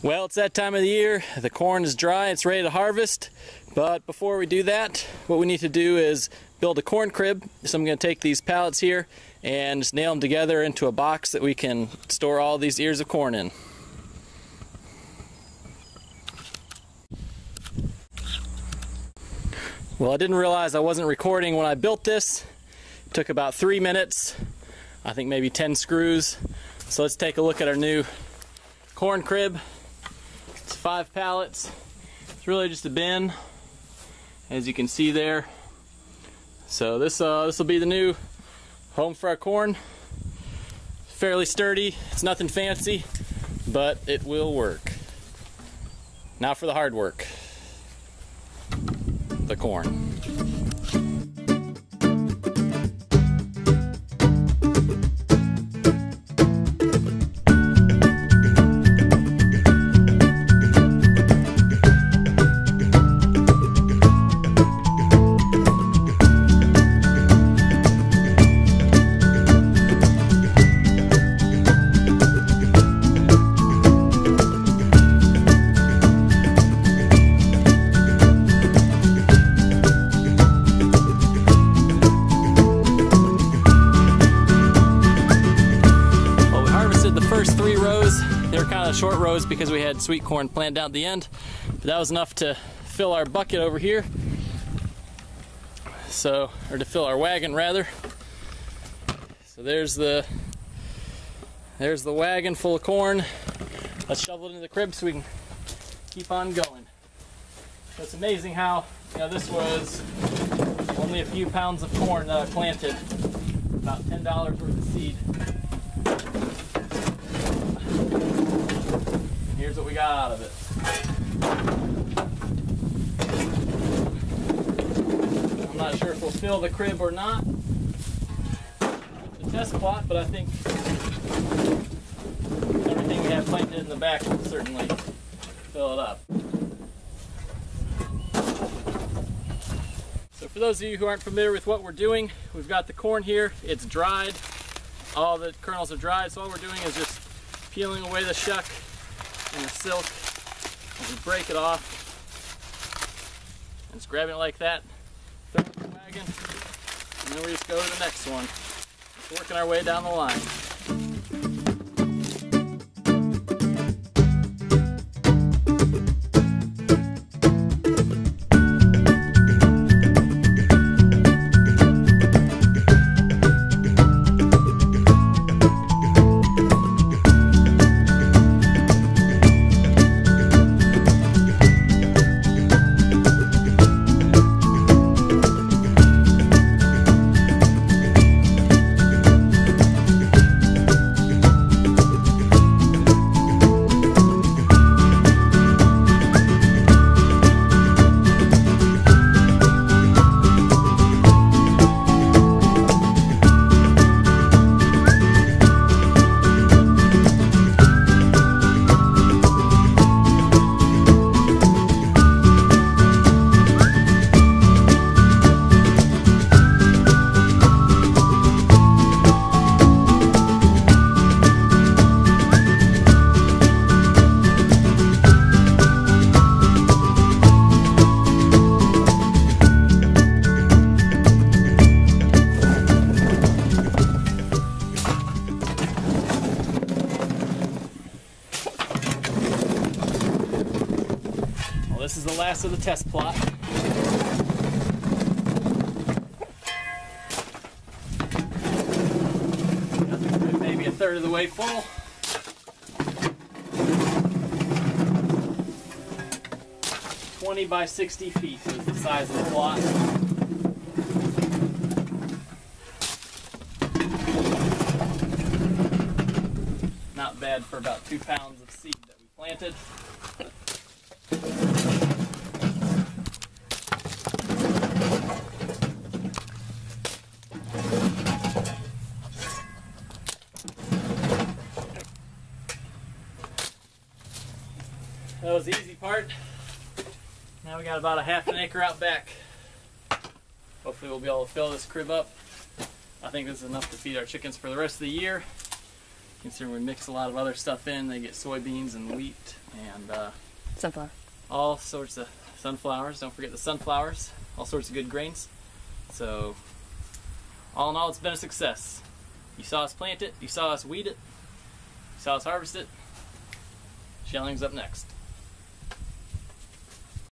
Well, it's that time of the year. The corn is dry, it's ready to harvest. But before we do that, what we need to do is build a corn crib. So I'm going to take these pallets here and just nail them together into a box that we can store all these ears of corn in. Well, I didn't realize I wasn't recording when I built this. It took about 3 minutes, I think maybe 10 screws. So let's take a look at our new corn crib. It's 5 pallets. It's really just a bin, as you can see there. So this will be the new home for our corn. Fairly sturdy. It's nothing fancy, but it will work. Now for the hard work. The corn. They were kind of short rows because we had sweet corn planted down at the end, but that was enough to fill our bucket over here. So, or to fill our wagon rather. So there's the wagon full of corn. Let's shovel it into the crib so we can keep on going. So it's amazing how, this was only a few pounds of corn that I planted, about $10 worth of seed. Here's what we got out of it. I'm not sure if we'll fill the crib or not. It's a test plot, but I think everything we have planted in the back will certainly fill it up. So for those of you who aren't familiar with what we're doing, we've got the corn here. It's dried. All the kernels are dried, so all we're doing is just peeling away the shuck and the silk, and we break it off, and just grabbing it like that, throw it in the wagon, and then we just go to the next one, just working our way down the line. This is the last of the test plot. Maybe a third of the way full. "20 by 60 feet is the size of the plot. Not bad for about 2 pounds of seed that we planted. That was the easy part. Now we got about a half an acre out back. Hopefully we'll be able to fill this crib up. I think this is enough to feed our chickens for the rest of the year. Considering we mix a lot of other stuff in, they get soybeans and wheat and Sunflower. all sorts of sunflowers. Don't forget the sunflowers. All sorts of good grains. So, all in all, it's been a success. You saw us plant it. You saw us weed it. You saw us harvest it. Shelling's up next.